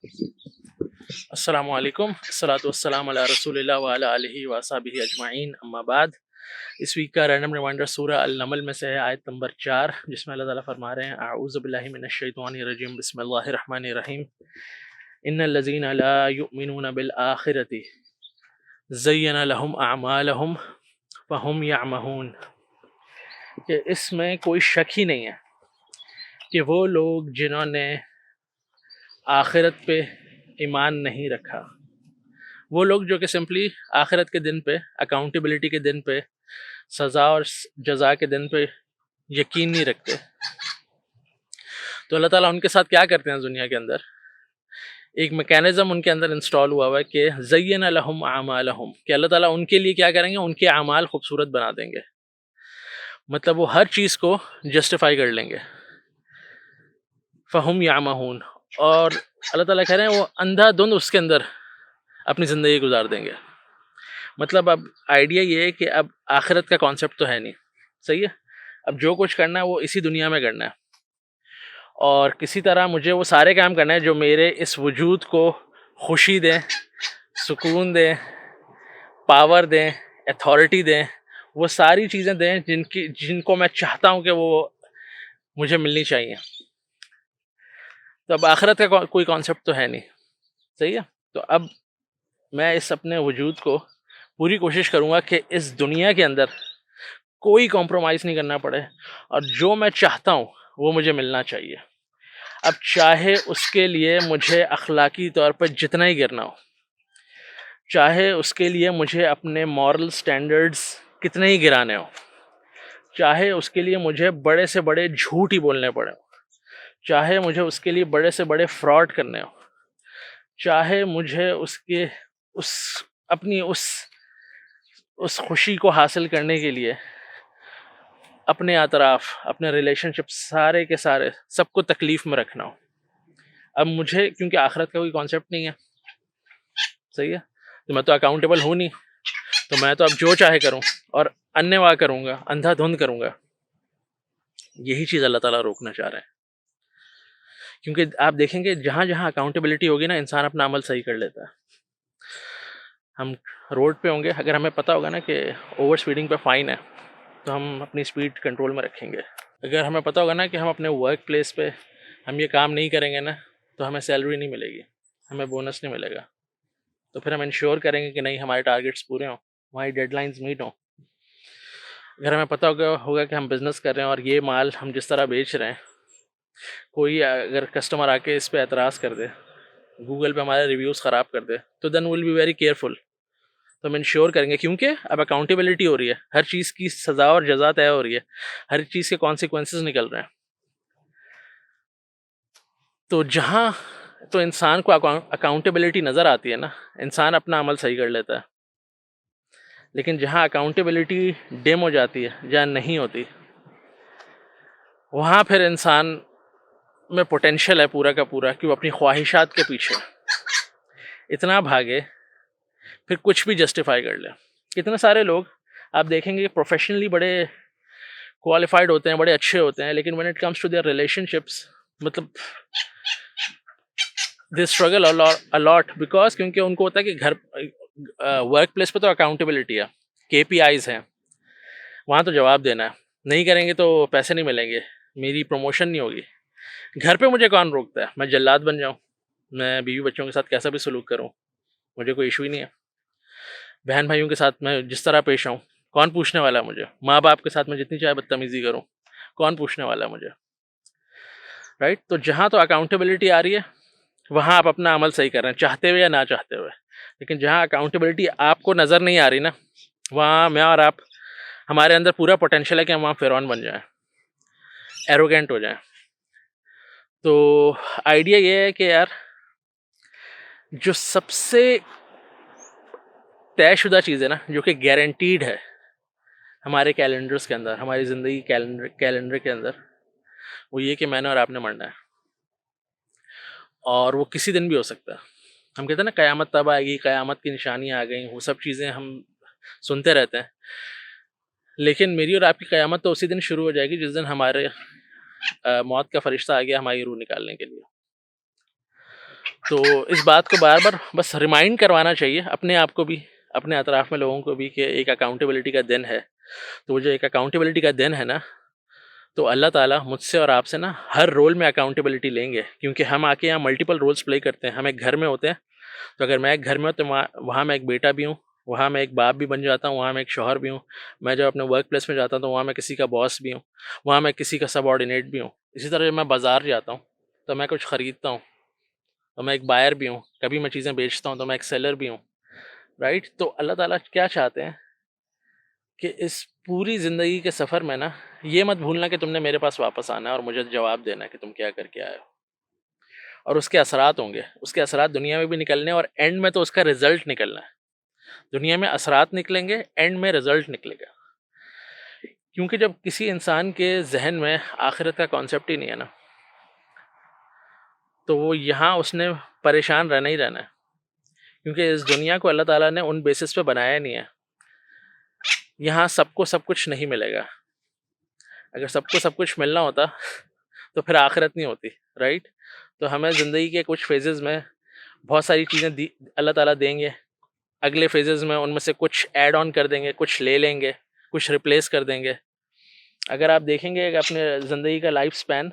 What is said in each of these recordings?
अस्सलामु अलैकुम अस्सलातु वस्सलामु अला रसूलिल्लाह व अला आलिहि व अस्हाबिहि अजमाइन अम्मा बाद। इस वीक का रैंडम रिमाइंडर सूरह अल-नमल में से है आयत नंबर 4, जिसमें अल्लाह ताला फरमा रहे हैं अऊज़ु बिल्लाहि मिनश शैतानिर रजीम बिस्मिल्लाहिर रहमानिर रहीम इन्नल लज़ीना ला युमिनूना बिल आखिरति ज़य्यना लहुम अअमालहुम फहुम यअमहून। कि इसमें कोई शक ही नहीं है कि वो लोग जिन्होंने आखिरत पे ईमान नहीं रखा, वो लोग जो कि सिंपली आखिरत के दिन पे, अकाउंटेबिलिटी के दिन पे, सज़ा और जज़ा के दिन पे यकीन नहीं रखते, तो अल्लाह ताला उनके साथ क्या करते हैं दुनिया के अंदर, एक मैकेनिज़्म उनके अंदर इंस्टॉल हुआ हुआ है कि ज़य्यना लहुम अअमालहुम, कि अल्लाह ताला उनके लिए क्या करेंगे, उनके अमाल खूबसूरत बना देंगे। मतलब वो हर चीज़ को जस्टिफाई कर लेंगे। फ़हुम यअमहून, और अल्लाह ताला कह रहे हैं वो अंधाधुंध उसके अंदर अपनी ज़िंदगी गुजार देंगे। मतलब अब आइडिया ये है कि अब आखिरत का कॉन्सेप्ट तो है नहीं, सही है। अब जो कुछ करना है वो इसी दुनिया में करना है, और किसी तरह मुझे वो सारे काम करना है जो मेरे इस वजूद को खुशी दें, सुकून दें, पावर दें, अथॉरिटी दें, वो सारी चीज़ें दें जिनको मैं चाहता हूँ कि वो मुझे मिलनी चाहिए। तो अब आखिरत का कोई कॉन्सेप्ट तो है नहीं, सही है। तो अब मैं इस अपने वजूद को पूरी कोशिश करूँगा कि इस दुनिया के अंदर कोई कॉम्प्रोमाइज़ नहीं करना पड़े, और जो मैं चाहता हूँ वो मुझे मिलना चाहिए। अब चाहे उसके लिए मुझे अखलाकी तौर पर जितना ही गिरना हो, चाहे उसके लिए मुझे अपने मॉरल स्टैंडर्ड्स कितने ही गिराने हो, चाहे उसके लिए मुझे बड़े से बड़े झूठ ही बोलने पड़े हो, चाहे मुझे उसके लिए बड़े से बड़े फ्रॉड करने हो, चाहे मुझे उसके उस अपनी उस खुशी को हासिल करने के लिए अपने अतराफ़, अपने रिलेशनशिप सारे के सारे सबको तकलीफ़ में रखना हो। अब मुझे क्योंकि आखिरत का कोई कॉन्सेप्ट नहीं है, सही है, तो मैं तो अकाउंटेबल हूँ नहीं, तो मैं तो अब जो चाहे करूँ और अन्यवा करूँगा, अंधाधुंध करूँगा। यही चीज़ अल्लाह ताला रोकना चाह रहे हैं, क्योंकि आप देखेंगे जहाँ जहाँ अकाउंटेबिलिटी होगी ना, इंसान अपना अमल सही कर लेता है। हम रोड पे होंगे, अगर हमें पता होगा ना कि ओवर स्पीडिंग पे फ़ाइन है, तो हम अपनी स्पीड कंट्रोल में रखेंगे। अगर हमें पता होगा ना कि हम अपने वर्क प्लेस पे हम ये काम नहीं करेंगे ना, तो हमें सैलरी नहीं मिलेगी, हमें बोनस नहीं मिलेगा, तो फिर हम इंश्योर करेंगे कि नहीं, हमारे टारगेट्स पूरे हों, हमारी डेडलाइंस मीट हों। अगर हमें पता होगा कि हम बिज़नेस कर रहे हैं और ये माल हम जिस तरह बेच रहे हैं, कोई अगर कस्टमर आके इस पे एतराज़ कर दे, गूगल पे हमारे रिव्यूज़ ख़राब कर दे, तो then will be very careful. तो हम इंश्योर करेंगे, क्योंकि अब अकाउंटेबिलिटी हो रही है, हर चीज़ की सज़ा और जज़ा तय हो रही है, हर चीज़ के कॉन्सिक्वेंसेस निकल रहे हैं। तो जहाँ तो इंसान को अकाउंटेबिलिटी नज़र आती है ना, इंसान अपना अमल सही कर लेता है। लेकिन जहाँ अकाउंटेबिलिटी डिम हो जाती है, जहाँ नहीं होती, वहाँ फिर इंसान में पोटेंशियल है पूरा का पूरा कि वो अपनी ख्वाहिशात के पीछे इतना भागे, फिर कुछ भी जस्टिफाई कर ले। कितने सारे लोग आप देखेंगे प्रोफेशनली बड़े क्वालिफाइड होते हैं, बड़े अच्छे होते हैं, लेकिन when it comes to their relationships, मतलब they struggle a lot, because क्योंकि उनको होता है कि घर वर्क प्लेस पे तो अकाउंटेबिलिटी है, KPIs हैं, वहाँ तो जवाब देना है, नहीं करेंगे तो पैसे नहीं मिलेंगे, मेरी प्रमोशन नहीं होगी। घर पे मुझे कौन रोकता है, मैं जल्लाद बन जाऊँ, मैं बीवी बच्चों के साथ कैसा भी सलूक करूँ, मुझे कोई इशू ही नहीं है। बहन भाइयों के साथ मैं जिस तरह पेश आऊँ, कौन पूछने वाला है मुझे। माँ बाप के साथ मैं जितनी चाहे बदतमीज़ी करूँ, कौन पूछने वाला है मुझे, राइट। तो जहाँ तो अकाउंटेबिलिटी आ रही है, वहाँ आप अपना अमल सही कर रहे हैं, चाहते हुए या ना चाहते हुए। लेकिन जहाँ अकाउंटेबिलिटी आपको नज़र नहीं आ रही ना, वहाँ मैं और आप, हमारे अंदर पूरा पोटेंशियल है कि हम वहाँ फ़िरौन बन जाएं, एरोगेंट हो जाएं। तो आइडिया ये है कि यार, जो सबसे तयशुदा चीज़ है ना, जो कि गारंटीड है हमारे कैलेंडर्स के अंदर, हमारी ज़िंदगी कैलेंडर के अंदर, वो ये कि मैंने और आपने मरना है, और वो किसी दिन भी हो सकता है। हम कहते हैं ना, क़यामत तब आएगी, क़यामत की निशानियाँ आ गई, वो सब चीज़ें हम सुनते रहते हैं, लेकिन मेरी और आपकी क़यामत तो उसी दिन शुरू हो जाएगी जिस दिन हमारे मौत का फरिश्ता आ गया हमारी रूह निकालने के लिए। तो इस बात को बार-बार बस रिमाइंड करवाना चाहिए अपने आप को भी, अपने अतराफ़ में लोगों को भी कि एक अकाउंटेबिलिटी का दिन है। तो वो जो एक अकाउंटेबिलिटी का दिन है ना, तो अल्लाह ताला मुझसे और आपसे ना हर रोल में अकाउंटेबिलिटी लेंगे, क्योंकि हम आके यहाँ मल्टीपल रोल्स प्ले करते हैं। हम एक घर में होते हैं, तो अगर मैं एक घर में हूँ तो वहाँ वहाँ मैं एक बेटा भी हूँ, वहाँ मैं एक बाप भी बन जाता हूँ, वहाँ मैं एक शौहर भी हूँ। मैं जब अपने वर्क प्लेस में जाता हूँ तो वहाँ मैं किसी का बॉस भी हूँ, वहाँ मैं किसी का सबऑर्डिनेट भी हूँ। इसी तरह जब मैं बाज़ार जाता हूँ तो मैं कुछ ख़रीदता हूँ तो मैं एक बायर भी हूँ, कभी मैं चीज़ें बेचता हूँ तो मैं एक सेलर भी हूँ, राइट? तो अल्लाह ताला क्या चाहते हैं कि इस पूरी ज़िंदगी के सफ़र में ना ये मत भूलना कि तुमने मेरे पास वापस आना है और मुझे जवाब देना है कि तुम क्या करके आए हो, और उसके असरात होंगे, उसके असरात दुनिया में भी निकलने और एंड में तो उसका रिजल्ट निकलना है। दुनिया में असरात निकलेंगे, एंड में रिजल्ट निकलेगा। क्योंकि जब किसी इंसान के जहन में आखिरत का कॉन्सेप्ट ही नहीं है ना, तो वो यहाँ उसने परेशान रहना ही रहना है, क्योंकि इस दुनिया को अल्लाह ताला ने उन बेसिस पे बनाया नहीं है। यहाँ सबको सब कुछ नहीं मिलेगा। अगर सबको सब कुछ मिलना होता तो फिर आखिरत नहीं होती, राइट? तो हमें ज़िंदगी के कुछ फेजेस में बहुत सारी चीज़ें दी अल्लाह ताला देंगे, अगले फेजेस में उनमें से कुछ ऐड ऑन कर देंगे, कुछ ले लेंगे, कुछ रिप्लेस कर देंगे। अगर आप देखेंगे कि अपने ज़िंदगी का लाइफ स्पैन,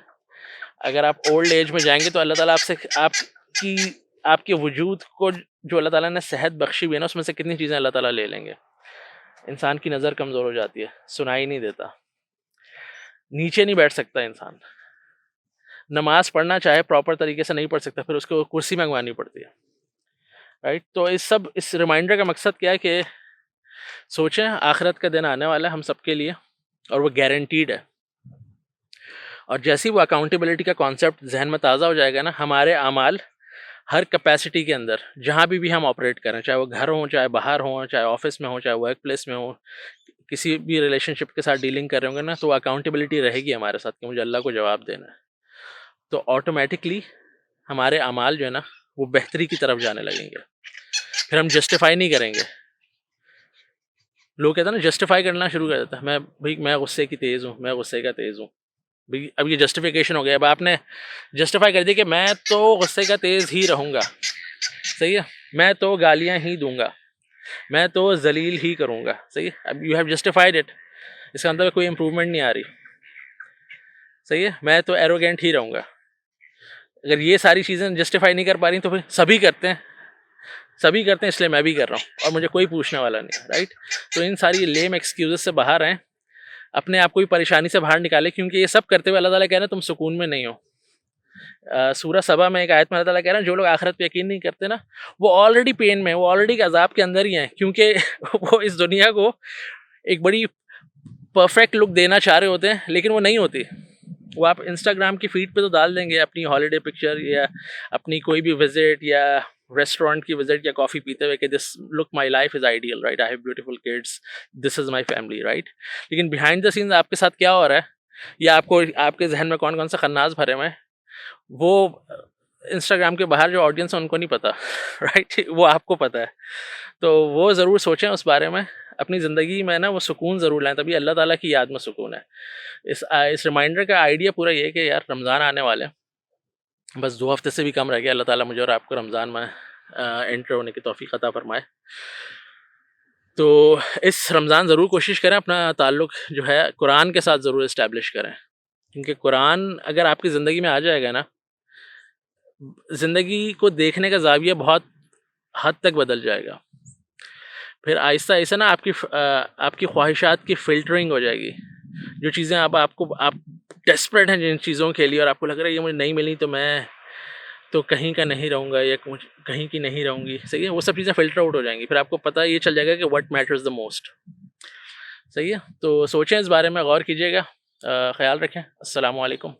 अगर आप ओल्ड एज में जाएंगे तो अल्लाह ताला आपसे आपकी आपके वजूद को जो अल्लाह ताला ने सेहत बख्शी हुई है ना, उसमें से कितनी चीज़ें अल्लाह ताला ले लेंगे। इंसान की नज़र कमज़ोर हो जाती है, सुनाई नहीं देता, नीचे नहीं बैठ सकता इंसान, नमाज पढ़ना चाहे प्रॉपर तरीके से नहीं पढ़ सकता, फिर उसको कुर्सी मंगवानी पड़ती है, राइट? तो इस रिमाइंडर का मकसद क्या है कि सोचें आखिरत का दिन आने वाला है हम सबके लिए, और वो गारंटीड है। और जैसे ही वो अकाउंटेबिलिटी का कॉन्सेप्ट जहन में ताज़ा हो जाएगा ना, हमारे अमाल हर कैपेसिटी के अंदर जहाँ भी हम ऑपरेट करें, चाहे वो घर हो, चाहे बाहर हो, चाहे ऑफिस में हो, चाहे वर्क प्लेस में हो, किसी भी रिलेशनशिप के साथ डीलिंग कर रहे होंगे ना, तो अकाउंटेबिलिटी रहेगी हमारे साथ कि मुझे अल्लाह को जवाब देना है। तो ऑटोमेटिकली हमारे अमाल जो है ना वो बेहतरी की तरफ जाने लगेंगे। फिर हम जस्टिफाई नहीं करेंगे। लोग कहते हैं ना, जस्टिफाई करना शुरू कर देता है, मैं गुस्से की तेज़ हूँ, मैं गुस्से का तेज़ हूँ। भाई अब ये जस्टिफिकेशन हो गया, अब आपने जस्टिफाई कर दिया कि मैं तो गुस्से का तेज़ ही रहूँगा, सही है, मैं तो गालियाँ ही दूंगा, मैं तो जलील ही करूँगा, सही है। अब यू हैव जस्टिफाइड इट, इसका अंदर कोई इम्प्रूवमेंट नहीं आ रही, सही है। मैं तो एरोगेंट ही रहूँगा। अगर ये सारी चीज़ें जस्टिफाई नहीं कर पा रही तो फिर सभी करते हैं, सभी करते हैं, इसलिए मैं भी कर रहा हूँ और मुझे कोई पूछने वाला नहीं है, राइट? तो इन सारी लेम एक्सक्यूजेस से बाहर आएँ, अपने आप को भी परेशानी से बाहर निकालें, क्योंकि ये सब करते हुए अल्लाह ताला कह रहे हैं तुम सुकून में नहीं हो। सूरह सबा में एक आयत में अल्लाह ताला कह रहे हैं जो लोग आखिरत पे यकीन नहीं करते ना, वो ऑलरेडी पेन में, वो ऑलरेडी अजाब के अंदर ही हैं, क्योंकि वो इस दुनिया को एक बड़ी परफेक्ट लुक देना चाह रहे होते हैं, लेकिन वो नहीं होती। वो आप इंस्टाग्राम की फीड पे तो डाल देंगे अपनी हॉलीडे पिक्चर या अपनी कोई भी विजिट या रेस्टोरेंट की विजिट या कॉफ़ी पीते हुए कि this look my life is ideal, right, I have beautiful kids, this is my family, right? लेकिन बिहाइंड द सीन्स आपके साथ क्या हो रहा है, या आपको आपके जहन में कौन कौन सा खन्नास भरे हुए हैं, वो इंस्टाग्राम के बाहर जो ऑडियंस है उनको नहीं पता, राइट? वो आपको पता है। तो वो ज़रूर सोचें उस बारे में, अपनी ज़िंदगी में ना वो सुकून ज़रूर लाएं, तभी अल्लाह ताला की याद में सुकून है। इस रिमाइंडर का आइडिया पूरा ये है कि यार रमज़ान आने वाले हैं, बस 2 हफ्ते से भी कम रह गया। अल्लाह ताला मुझे और आपको रमज़ान में एंटर होने की तौफ़ीक़ अता फ़रमाए। तो इस रमज़ान ज़रूर कोशिश करें अपना ताल्लुक़ जो है कुरान के साथ ज़रूर इस्टेब्लिश करें, क्योंकि कुरान अगर आपकी ज़िंदगी में आ जाएगा ना, ज़िंदगी को देखने का ज़ाविया बहुत हद तक बदल जाएगा। फिर आहिस्ता-आहिस्ता ना आपकी ख्वाहिशात की फ़िल्टरिंग हो जाएगी। जो चीज़ें आप डेस्परेट हैं जिन चीज़ों के लिए और आपको लग रहा है ये मुझे नहीं मिली तो मैं तो कहीं का नहीं रहूँगा या कहीं की नहीं रहूँगी, सही है? वो सब चीज़ें फ़िल्टर आउट हो जाएँगी। फिर आपको पता ये चल जाएगा कि व्हाट मैटर्स द मोस्ट, सही है? तो सोचें, इस बारे में गौर कीजिएगा। ख़याल रखें। अस्सलामु अलैकुम।